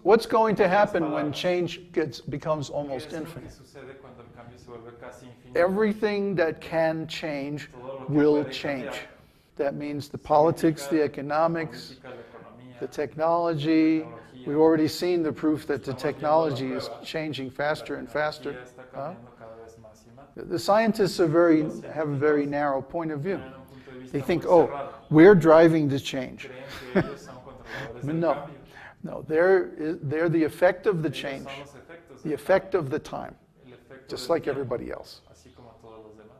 What's going to happen when change becomes almost infinite? Everything that can change will change. That means the politics, the economics, the technology. We've already seen the proof that the technology is changing faster and faster. The scientists have a very narrow point of view. They think, oh, we're driving the change. No, they're the effect of the change, the effect of the time, just like everybody else.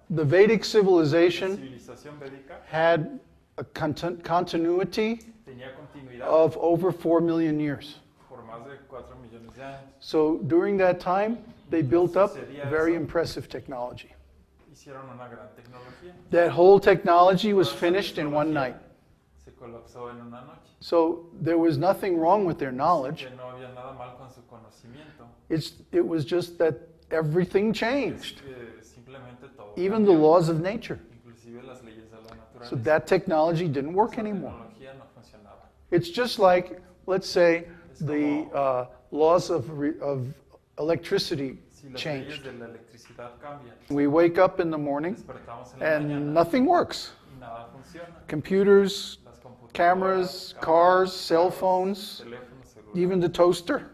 The Vedic civilization had a continuity of over 4 million years. So during that time, they built up very impressive technology. That whole technology was finished in one night. So there was nothing wrong with their knowledge. It was just that everything changed, even the laws of nature. So that technology didn't work anymore. It's just like, let's say, the laws of electricity changed. We wake up in the morning and nothing works. Computers, cameras, cars, cell phones, even the toaster,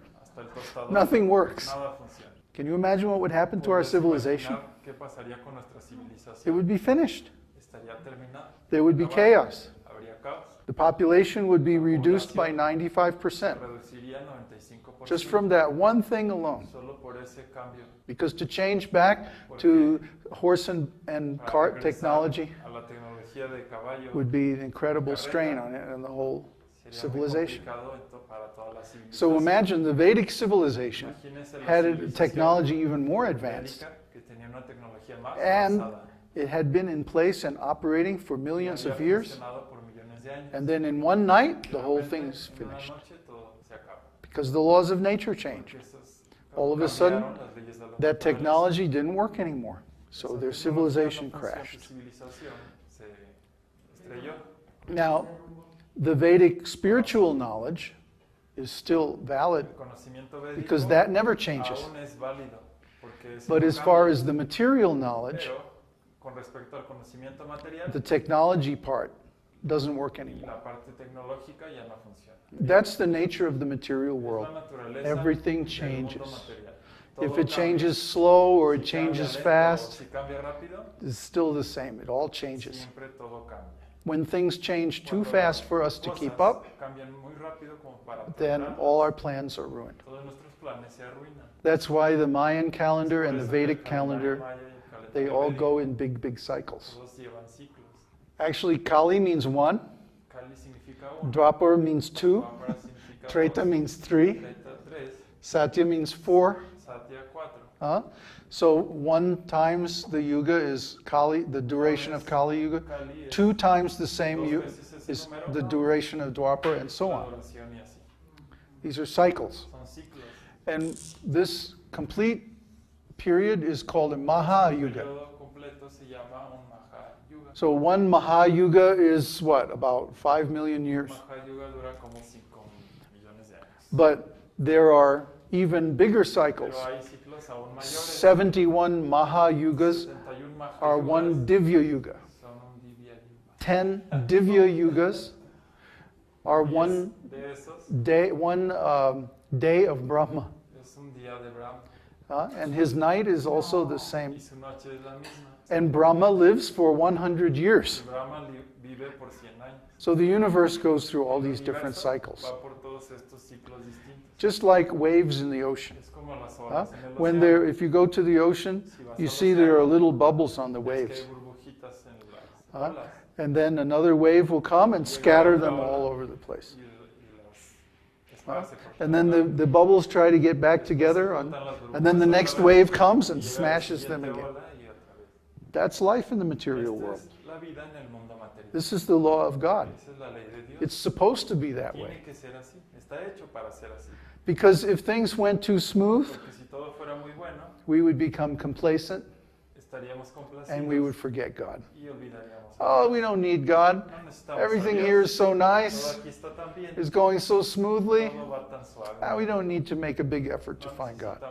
nothing works. Can you imagine what would happen to our civilization? It would be finished. There would be chaos. The population would be reduced by 95%. Just from that one thing alone. Because to change back to horse and cart technology would be an incredible strain on it and the whole civilization. So imagine the Vedic civilization had a technology even more advanced, and it had been in place and operating for millions of years, and then in one night the whole thing is finished. Because the laws of nature change. All of a sudden, that technology didn't work anymore. So their civilization crashed. Now, the Vedic spiritual knowledge is still valid because that never changes. But as far as the material knowledge, the technology part doesn't work anymore. That's the nature of the material world. Everything changes. If it changes slow or it changes fast, it's still the same. It all changes. When things change too fast for us to keep up, then all our plans are ruined. That's why the Mayan calendar and the Vedic calendar, they all go in big, big cycles. Actually, Kali means one, Dwapar means two, Treta means three, Satya means four. So 1 times the yuga is Kali, the duration of Kali Yuga. 2 times the same yuga is the duration of Dwapar, and so on. These are cycles. And this complete period is called a Mahayuga. So 1 Mahayuga is what, about 5 million years? But there are even bigger cycles. 71 Mahayugas are 1 Divya Yuga. 10 Divya Yugas are one day of Brahma. And his night is also the same. And Brahma lives for 100 years. So the universe goes through all these different cycles. Just like waves in the ocean. If you go to the ocean, you see there are little bubbles on the waves. And then another wave will come and scatter them all over the place. And then the bubbles try to get back together, and then the next wave comes and smashes them again. That's life in the material world. This is the law of God. It's supposed to be that way. Because if things went too smooth, we would become complacent and we would forget God. Oh, we don't need God. Everything here is so nice. It's going so smoothly. We don't need to make a big effort to find God.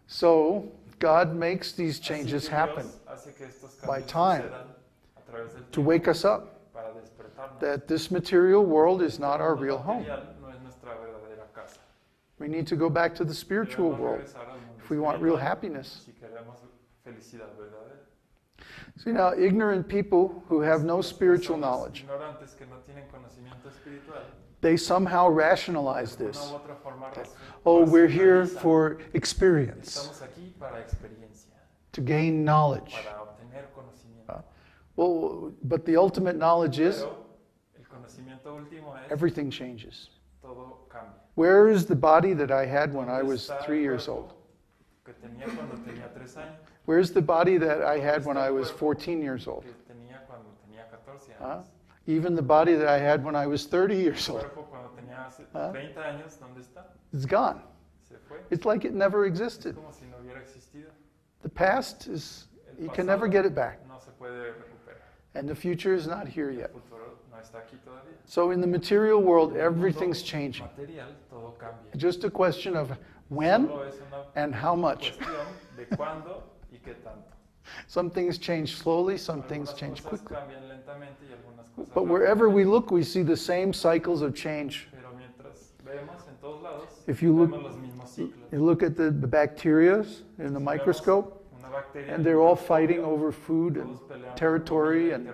So God makes these changes happen by time to wake us up that this material world is not our real home. We need to go back to the spiritual world if we want real happiness. See, now, ignorant people who have no spiritual knowledge, they somehow rationalize this. Oh, we're here for experience, to gain knowledge. Well, but the ultimate knowledge is everything changes. Where is the body that I had when I was 3 years old? Where's the body that I had when I was 14 years old? Even the body that I had when I was 30 years old. It's gone. It's like it never existed. The past is, you can never get it back. And the future is not here yet. So in the material world, everything's changing. Just a question of when and how much. Some things change slowly, some things change quickly. But wherever we look, we see the same cycles of change. If you look at the bacteria in the microscope, and they're all fighting over food and territory, and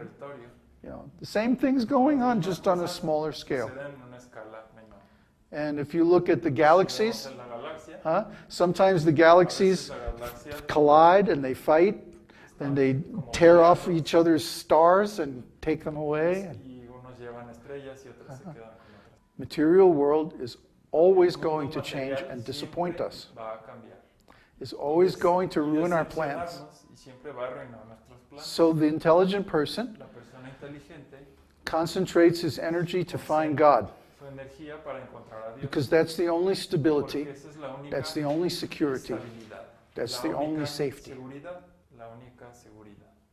the same thing's going on, just on a smaller scale. And if you look at the galaxies, sometimes the galaxies collide and they fight, and they tear off each other's stars and take them away. Material world is always going to change and disappoint us. It's always going to ruin our plans. So the intelligent person concentrates his energy to find God, because that's the only stability, that's the only security, that's the only safety.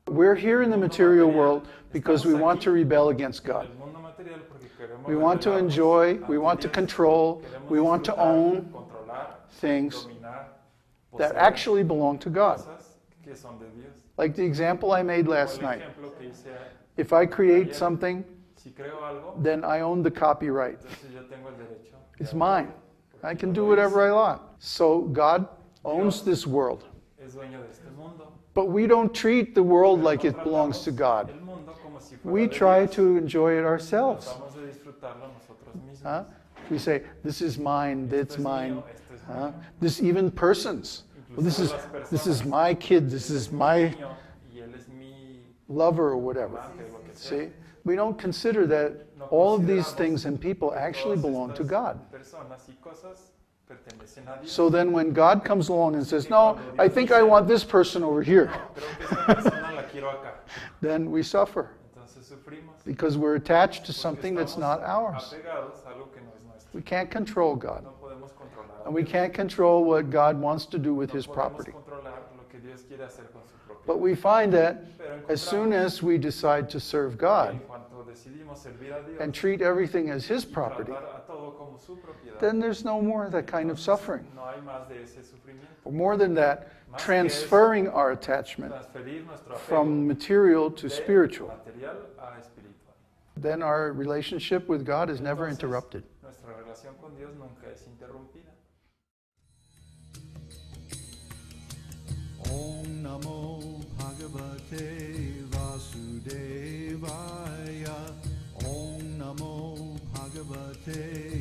We're here in the material world because we want to rebel against God. We want to enjoy, we want to control, we want to own things that actually belong to God. Like the example I made last night. If I create something, then I own the copyright. It's mine. I can do whatever I want. So God owns this world. But we don't treat the world like it belongs to God. We try to enjoy it ourselves. We say, this is mine, that's mine. This even persons. Well, this is my kid, this is my lover or whatever. See? We don't consider that all of these things and people actually belong to God. So then when God comes along and says, no, I think I want this person over here, then we suffer. Because we're attached to something that's not ours. We can't control God. And we can't control what God wants to do with His property. But we find that as soon as we decide to serve God and treat everything as His property, then there's no more of that kind of suffering. Or more than that, transferring our attachment from material to spiritual. Then our relationship with God is never interrupted. Om Namo Bhagavate Vasudevaya. Om Namo Bhagavate